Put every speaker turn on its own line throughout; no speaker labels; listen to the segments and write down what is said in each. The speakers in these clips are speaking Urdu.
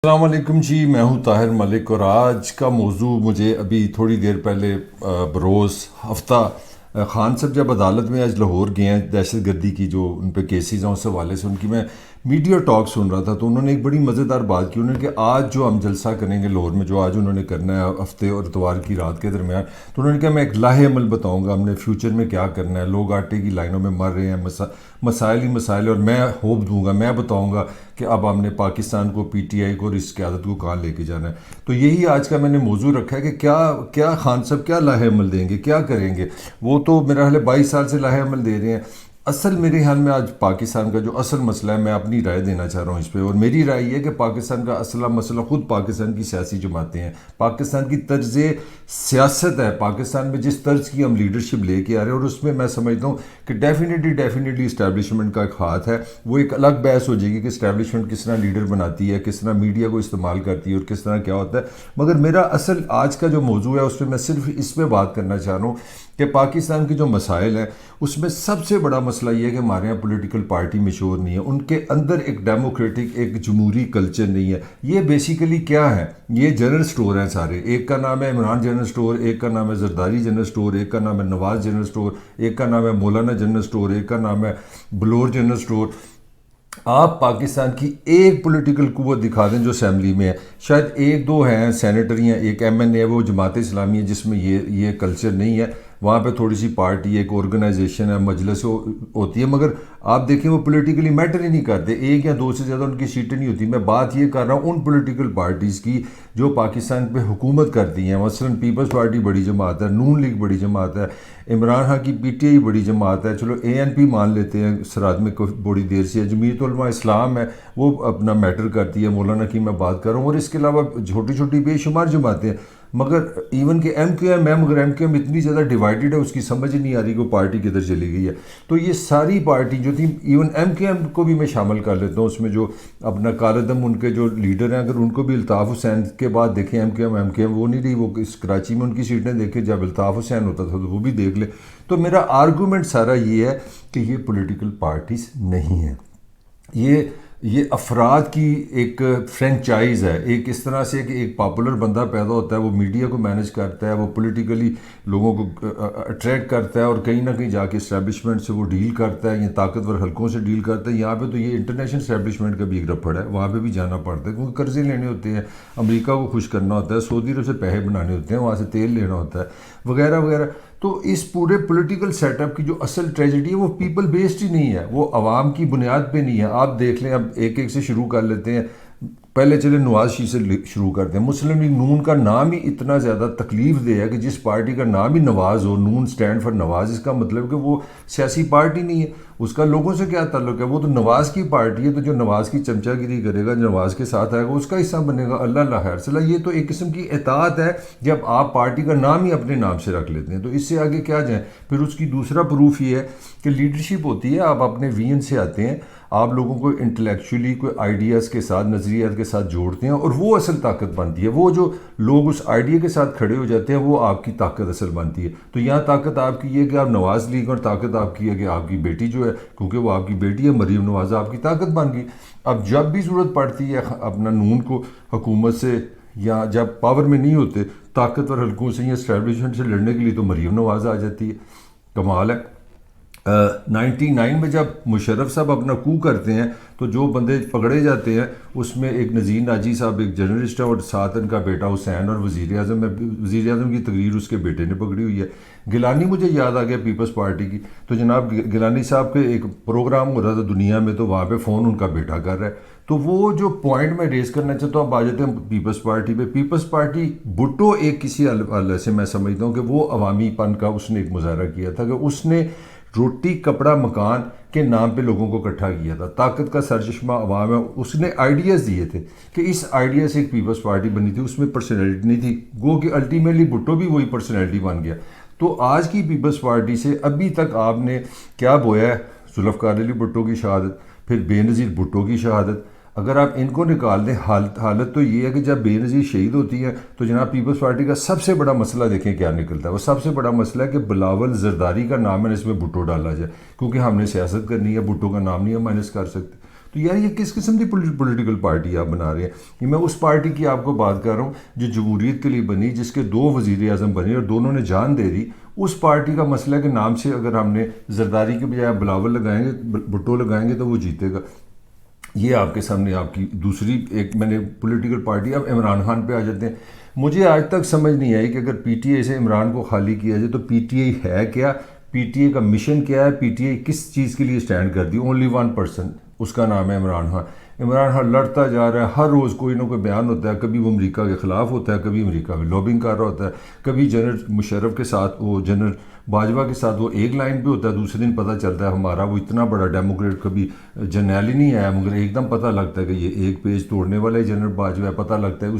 السلام علیکم جی، میں ہوں طاہر ملک اور آج کا موضوع مجھے ابھی تھوڑی دیر پہلے بروز ہفتہ خان صاحب جب عدالت میں آج لاہور گئے ہیں دہشت گردی کی جو ان پہ کیسز ہیں اس حوالے سے ان کی میں میڈیا ٹاک سن رہا تھا، تو انہوں نے ایک بڑی مزیدار بات کی. انہوں نے کہ آج جو ہم جلسہ کریں گے لاہور میں، جو آج انہوں نے کرنا ہے ہفتے اور اتوار کی رات کے درمیان، تو انہوں نے کہا میں ایک لاہے عمل بتاؤں گا ہم نے فیوچر میں کیا کرنا ہے. لوگ آٹے کی لائنوں میں مر رہے ہیں، مسائل ہی مسائل، اور میں ہوپ دوں گا، میں بتاؤں گا کہ اب ہم نے پاکستان کو، پی ٹی آئی کو اور اس قیادت کو کہاں لے کے جانا ہے. تو یہی آج کا میں نے موضوع رکھا ہے کہ کیا خان صاحب کیا لاہے عمل دیں گے، کیا کریں گے. وہ تو میرا خیال ہے 22 سال سے لاہے عمل دے رہے ہیں. اصل میرے خیال میں آج پاکستان کا جو اصل مسئلہ ہے، میں اپنی رائے دینا چاہ رہا ہوں اس پہ، اور میری رائے یہ ہے کہ پاکستان کا اصل مسئلہ خود پاکستان کی سیاسی جماعتیں ہیں، پاکستان کی طرز سیاست ہے، پاکستان میں جس طرز کی ہم لیڈرشپ لے کے آ رہے ہیں. اور اس میں سمجھتا ہوں کہ ڈیفینیٹلی اسٹیبلشمنٹ کا ایک ہاتھ ہے. وہ ایک الگ بحث ہو جائے گی کہ اسٹیبلشمنٹ کس طرح لیڈر بناتی ہے، کس طرح میڈیا کو استعمال کرتی ہے اور کس طرح کیا ہوتا ہے. مگر میرا اصل آج کا جو موضوع ہے اس پہ میں صرف اس پہ بات کرنا چاہ رہا ہوں کہ پاکستان کے جو مسائل ہیں اس میں سب سے بڑا مسئلہ یہ ہے کہ ہمارے یہاں پولیٹیکل پارٹی میچور نہیں ہے، ان کے اندر ایک ڈیموکریٹک، ایک جمہوری کلچر نہیں ہے. یہ بیسیکلی کیا ہے، یہ جنرل سٹور ہیں سارے. ایک کا نام ہے عمران جنرل سٹور، ایک کا نام ہے زرداری جنرل سٹور، ایک کا نام ہے نواز جنرل سٹور، ایک کا نام ہے مولانا جنرل سٹور، ایک کا نام ہے بلور جنرل سٹور. آپ پاکستان کی ایک پولیٹیکل قوت دکھا دیں جو اسمبلی میں ہے، شاید ایک دو ہیں سینیٹر ہیں، ایک ایم این اے، وہ جماعت اسلامی ہے جس میں یہ کلچر نہیں ہے. وہاں پہ تھوڑی سی پارٹی، ایک آرگنائزیشن ہے، مجلس ہوتی ہے، مگر آپ دیکھیں وہ پولیٹیکلی میٹر ہی نہیں کرتے. ایک یا دو سے زیادہ ان کی سیٹیں نہیں ہوتی. میں بات یہ کر رہا ہوں ان پولیٹیکل پارٹیز کی جو پاکستان پہ حکومت کرتی ہیں. مثلا پیپلز پارٹی بڑی جماعت ہے، نون لیگ بڑی جماعت ہے، عمران خان کی پی ٹی آئی بڑی جماعت ہے، چلو اے این پی مان لیتے ہیں سرحد میں بڑی دیر سے، جمعیت علماء اسلام ہے وہ اپنا میٹر کرتی ہے، مولانا کی میں بات کر رہا ہوں، اور اس کے علاوہ چھوٹی چھوٹی بے شمار جماعتیں ہیں. مگر ایون کہ ایم کیو ایم ہے، مگر ایم کیو ایم اتنی زیادہ ڈیوائیڈڈ ہے اس کی سمجھ ہی نہیں آ رہی کہ پارٹی کدھر چلی گئی ہے. تو یہ ساری پارٹی جو تھی، ایون ایم کیو ایم کو بھی میں شامل کر لیتا ہوں اس میں، جو اپنا کالعدم ان کے جو لیڈر ہیں، اگر ان کو بھی الطاف حسین کے بعد دیکھیں، ایم کیو ایم وہ نہیں رہی، وہ اس کراچی میں ان کی سیٹیں دیکھیں، جب الطاف حسین ہوتا تھا تو وہ بھی دیکھ لے. تو میرا آرگومنٹ سارا یہ ہے کہ یہ پولیٹیکل پارٹیز نہیں ہیں، یہ افراد کی ایک فرینچائز ہے. ایک اس طرح سے کہ ایک پاپولر بندہ پیدا ہوتا ہے، وہ میڈیا کو مینج کرتا ہے، وہ پولیٹیکلی لوگوں کو اٹریکٹ کرتا ہے، اور کہیں نہ کہیں جا کے اسٹیبلشمنٹ سے وہ ڈیل کرتا ہے، یا طاقتور حلقوں سے ڈیل کرتا ہے. یہاں پہ تو یہ انٹرنیشنل اسٹیبلشمنٹ کا بھی ایک رپڑ ہے، وہاں پہ بھی جانا پڑتا ہے کیونکہ قرضے لینے ہوتے ہیں، امریکہ کو خوش کرنا ہوتا ہے، سعودی عرب سے پیسے بنانے ہوتے ہیں، وہاں سے تیل لینا ہوتا ہے، وغیرہ وغیرہ. تو اس پورے پولیٹیکل سیٹ اپ کی جو اصل ٹریجڈی ہے وہ پیپل بیسڈ ہی نہیں ہے، وہ عوام کی بنیاد پہ نہیں ہے. آپ دیکھ لیں، اب ایک ایک سے شروع کر لیتے ہیں. پہلے چلے نواز شریف سے شروع کرتے ہیں. مسلم لیگ نون کا نام ہی اتنا زیادہ تکلیف دہ ہے کہ جس پارٹی کا نام ہی نواز ہو، نون سٹینڈ فار نواز، اس کا مطلب کہ وہ سیاسی پارٹی نہیں ہے، اس کا لوگوں سے کیا تعلق ہے. وہ تو نواز کی پارٹی ہے، تو جو نواز کی چمچہ گیری کرے گا، نواز کے ساتھ آئے گا، اس کا حصہ بنے گا. اللہ اللہ خیر صلاح. یہ تو ایک قسم کی اطاعت ہے جب آپ پارٹی کا نام ہی اپنے نام سے رکھ لیتے ہیں. تو اس سے آگے کیا جائیں. پھر اس کی دوسرا پروف یہ ہے کہ لیڈرشپ ہوتی ہے، آپ اپنے وین سے آتے ہیں، آپ لوگوں کو انٹلیکچولی کوئی آئیڈیاز کے ساتھ، نظریات کے ساتھ جوڑتے ہیں، اور وہ اصل طاقت بنتی ہے. وہ جو لوگ اس آئیڈیا کے ساتھ کھڑے ہو جاتے ہیں، وہ آپ کی طاقت اصل بنتی ہے. تو یہاں طاقت آپ کی یہ کہ آپ نواز لیگ، اور طاقت آپ کی ہے کہ آپ کی بیٹی جو ہے، کیونکہ وہ آپ کی بیٹی ہے مریم نواز، آپ کی طاقت بن گئی. اب جب بھی ضرورت پڑتی ہے اپنا نون کو حکومت سے، یا جب پاور میں نہیں ہوتے طاقتور حلقوں سے یا اسٹیبلشمنٹ سے لڑنے کے لیے، تو مریم نواز آ جاتی ہے. کمال ہے. 99 میں جب مشرف صاحب اپنا کو کرتے ہیں تو جو بندے پکڑے جاتے ہیں اس میں ایک نذیر ناجی صاحب ایک جرنلسٹ ہے، اور ساتھ ان کا بیٹا حسین، اور وزیر اعظم کی تقریر اس کے بیٹے نے پکڑی ہوئی ہے. گیلانی مجھے یاد آ گیا پیپلز پارٹی کی، تو جناب گیلانی صاحب کے ایک پروگرام ہو رہا تھا دنیا میں، تو وہاں پہ فون ان کا بیٹا کر رہا ہے. تو وہ جو پوائنٹ میں ریز کرنا چاہتا ہوں، اب آ جاتے ہیں پیپلز پارٹی پہ. پیپلز پارٹی بھٹو ایک کسی حوالے سے میں سمجھتا ہوں کہ وہ عوامی پن کا اس نے ایک مظاہرہ کیا تھا کہ اس نے روٹی کپڑا مکان کے نام پہ لوگوں کو اکٹھا کیا تھا. طاقت کا سرچشمہ عوام ہے. اس نے آئیڈیاز دیے تھے کہ اس آئیڈیا سے ایک پیپلز پارٹی بنی تھی، اس میں پرسنالٹی نہیں تھی، گو کہ الٹیمیٹلی بھٹو بھی وہی پرسنالٹی بن گیا. تو آج کی پیپلز پارٹی سے ابھی تک آپ نے کیا بویا ہے؟ ذوالفقار علی بھٹو کی شہادت، پھر بے نظیر بھٹو کی شہادت. اگر آپ ان کو نکال دیں، حالت تو یہ ہے کہ جب بے نظیر شہید ہوتی ہے تو جناب پیپلز پارٹی کا سب سے بڑا مسئلہ دیکھیں کیا نکلتا ہے. وہ سب سے بڑا مسئلہ ہے کہ بلاول زرداری کا نام ہے، اس میں بھٹو ڈالا جائے، کیونکہ ہم نے سیاست کرنی ہے، بھٹو کا نام نہیں ہم مائنس کر سکتے. تو یار یہ کس قسم کی پولیٹیکل پارٹی آپ بنا رہے ہیں؟ میں اس پارٹی کی آپ کو بات کر رہا ہوں جو جمہوریت کے لیے بنی، جس کے 2 وزیر اعظم بنے اور دونوں نے جان دے دی. اس پارٹی کا مسئلہ کے نام سے اگر ہم نے زرداری کے بجائے بلاول لگائیں گے، بھٹو لگائیں گے تو وہ جیتے گا. یہ آپ کے سامنے آپ کی دوسری ایک میں نے پولیٹیکل پارٹی. اب عمران خان پہ آ جاتے ہیں. مجھے آج تک سمجھ نہیں آئی کہ اگر پی ٹی آئی سے عمران کو خالی کیا جائے تو پی ٹی آئی ہے کیا، پی ٹی آئی کا مشن کیا ہے، پی ٹی آئی کس چیز کے لیے سٹینڈ کرتی ہے؟ اونلی 1%، اس کا نام ہے عمران خان. عمران خان لڑتا جا رہا ہے، ہر روز کوئی نہ کوئی بیان ہوتا ہے. کبھی وہ امریکہ کے خلاف ہوتا ہے، کبھی امریکہ میں لابنگ کر رہا ہوتا ہے، کبھی جنرل مشرف کے ساتھ، وہ جنرل باجوہ کے ساتھ وہ ایک لائن پہ ہوتا ہے، دوسرے دن پتہ چلتا ہے ہمارا وہ اتنا بڑا ڈیموکریٹ کبھی جرنیل ہی نہیں آیا، مگر ایک دم پتہ لگتا ہے کہ یہ ایک پیج توڑنے والا ہے جنرل باجوہ ہے. پتہ لگتا ہے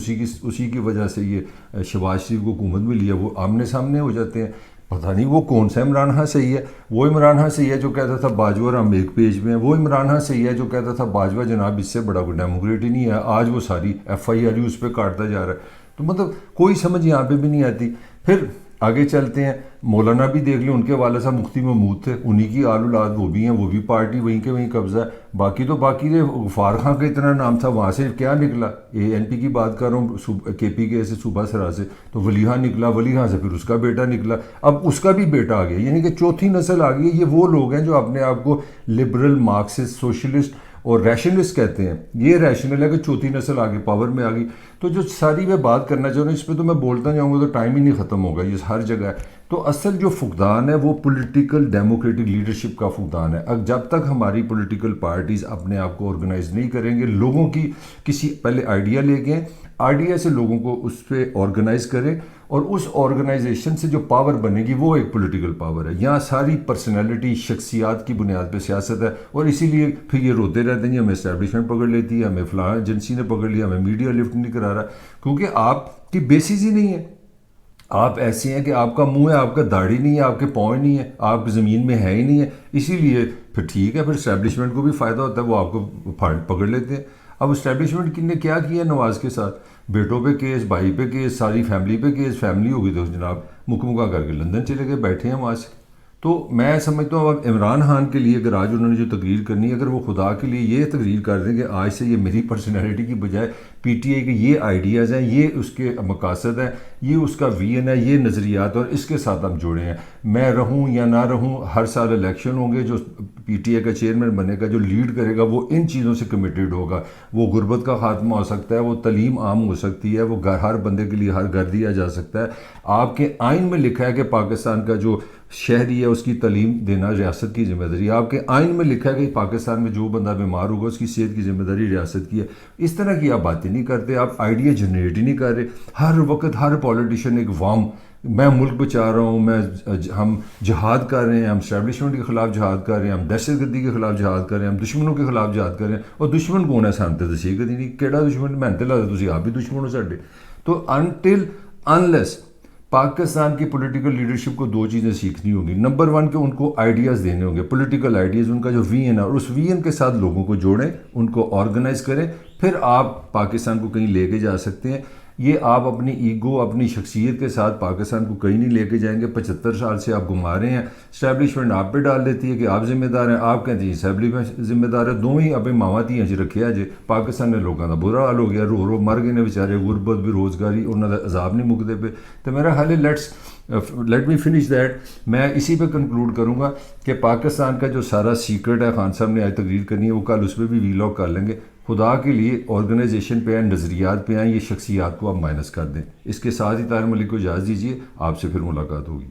اسی کی وجہ سے یہ شہباز شریف کو حکومت ملی ہے. وہ آمنے سامنے ہو جاتے ہیں. پتہ نہیں وہ کون سا عمران خان صحیح ہے. وہ عمران خان صحیح ہے جو کہتا تھا باجوہ اور ہم ایک پیج میں ہیں. وہ عمران خان صحیح ہے جو کہتا تھا باجوہ جناب اس سے بڑا کوئی ڈیموکریٹ ہی نہیں ہے. آج وہ ساری ایف آئی آر اس پہ کاٹتا جا رہا ہے. تو مطلب کوئی سمجھ یہاں پہ بھی نہیں آتی. پھر آگے چلتے ہیں. مولانا بھی دیکھ لیں، ان کے والد صاحب مفتی محمود تھے، انہی کی آل اولاد وہ بھی ہیں، وہ بھی پارٹی وہیں کے وہیں قبضہ ہے. باقی تو باقی غفار خان کا اتنا نام تھا، وہاں سے کیا نکلا؟ اے این پی کی بات کر رہا ہوں، کے پی کے سے صوبہ سرا سے، تو ولی خان نکلا، ولی خان سے پھر اس کا بیٹا نکلا، اب اس کا بھی بیٹا آ گیا. یعنی کہ چوتھی نسل آ گئی ہے. یہ وہ لوگ ہیں جو اپنے آپ کو لبرل، مارکسسٹ، سوشلسٹ اور ریشنلسٹ کہتے ہیں. یہ ریشنل ہے کہ چوتھی نسل آگے پاور میں آ گئی. تو جو ساری میں بات کرنا چاہ رہا ہوں، اس پہ تو میں بولتا جاؤں گا تو ٹائم ہی نہیں ختم ہوگا، یہ ہر جگہ ہے. تو اصل جو فقدان ہے وہ پولیٹیکل ڈیموکریٹک لیڈرشپ کا فقدان ہے. اب جب تک ہماری پولیٹیکل پارٹیز اپنے آپ کو آرگنائز نہیں کریں گے، لوگوں کی کسی پہلے آئیڈیا لے کے آئیڈیا سے لوگوں کو اس پہ آرگنائز کریں، اور اس آرگنائزیشن سے جو پاور بنے گی وہ ایک پولیٹیکل پاور ہے. یہاں ساری پرسنالٹی، شخصیات کی بنیاد پہ سیاست ہے. اور اسی لیے پھر یہ روتے رہتے ہیں ہمیں اسٹیبلشمنٹ پکڑ لیتی ہے، ہمیں فلاں ایجنسی نے پکڑ لیا، ہمیں میڈیا لفٹ نہیں کرا رہا، کیونکہ آپ کی بیسز ہی نہیں ہے. آپ ایسے ہیں کہ آپ کا منہ ہے، آپ کا داڑھی نہیں ہے، آپ کے پاؤں نہیں ہے، آپ زمین میں ہے ہی نہیں ہے. اسی لیے پھر ٹھیک ہے، پھر اسٹیبلشمنٹ کو بھی فائدہ ہوتا ہے، وہ آپ کو پکڑ لیتے ہیں. اب اسٹیبلشمنٹ نے کیا کیا نواز کے ساتھ؟ بیٹوں پہ کیس، بھائی پہ کیس، ساری فیملی پہ کیس. فیملی ہو گئی تو جناب مکہ کر کے لندن چلے گئے، بیٹھے ہیں وہاں سے. تو میں سمجھتا ہوں اب عمران خان کے لیے اگر آج انہوں نے جو تقریر کرنی ہے، اگر وہ خدا کے لیے یہ تقریر کر دیں کہ آج سے یہ میری پرسنالٹی کی بجائے پی ٹی آئی کے یہ آئیڈیاز ہیں، یہ اس کے مقاصد ہیں، یہ اس کا ویژن ہے، یہ نظریات، اور اس کے ساتھ ہم جوڑے ہیں. میں رہوں یا نہ رہوں، ہر سال الیکشن ہوں گے، جو پی ٹی آئی کا چیئرمین بنے گا، جو لیڈ کرے گا، وہ ان چیزوں سے کمیٹیڈ ہوگا. وہ غربت کا خاتمہ ہو سکتا ہے، وہ تعلیم عام ہو سکتی ہے، وہ ہر بندے کے لیے ہر گھر دیا جا سکتا ہے. آپ کے آئین میں لکھا ہے کہ پاکستان کا جو شہری ہے اس کی تعلیم دینا ریاست کی ذمہ داری ہے. آپ کے آئین میں لکھا ہے کہ پاکستان میں جو بندہ بیمار ہوگا اس کی صحت کی ذمہ داری ریاست کی ہے. اس طرح کی آپ باتیں نہیں کرتے، آپ آئیڈیا جنریٹ ہی نہیں کر رہے. ہر وقت ہر پولیٹیشین ایک وام، میں ملک بچا رہا ہوں، ہم جہاد کر رہے ہیں، ہم اسٹیبلشمنٹ کے خلاف جہاد کر رہے ہیں، ہم دہشت گردی کے خلاف جہاد کر رہے ہیں، ہم دشمنوں کے خلاف جہاد کر رہے ہیں. اور دشمن کون ہے؟ سانتے تو سی کدی نہیں. کیڑا دشمن؟ محنت لگتا تھی آپ بھی دشمن ہو ساڈے. تو انٹل انلیس پاکستان کی پولیٹیکل لیڈرشپ کو 2 چیزیں سیکھنی ہوگی. نمبر 1 کہ ان کو آئیڈیاز دینے ہوں گے، پولیٹیکل آئیڈیاز، ان کا جو ویژن ہے، اور اس ویژن کے ساتھ لوگوں کو جوڑیں، ان کو آرگنائز کریں. پھر آپ پاکستان کو کہیں لے کے جا سکتے ہیں. یہ آپ اپنی ایگو، اپنی شخصیت کے ساتھ پاکستان کو کہیں نہیں لے کے جائیں گے. 75 سال سے آپ گھما رہے ہیں. اسٹیبلشمنٹ آپ پہ ڈال دیتی ہے کہ آپ ذمہ دار ہیں، آپ کہتے ہیں اسٹیبلشمنٹ ذمہ دار ہے. دونوں ہی اپنے ماواں دھیاں چ رکھے جے. پاکستان نے لوگوں کا برا حال ہو گیا، رو رو مر گئے نے بیچارے، غربت، بے روزگاری، انہوں کا عذاب نہیں مکتے پہ. تو میرا حال ہے لیٹ می فنش دیٹ. میں اسی پہ کنکلوڈ کروں گا کہ پاکستان کا جو سارا سیکرٹ ہے، خان صاحب نے آج تقریر کرنی ہے، وہ کل اس پہ بھی وی لاگ کر لیں گے. خدا کے لیے آرگنائزیشن پہ آئیں، نظریات پہ آئیں، یہ شخصیات کو آپ مائنس کر دیں. اس کے ساتھ ہی طاہر ملک کو اجازت دیجیے، آپ سے پھر ملاقات ہوگی.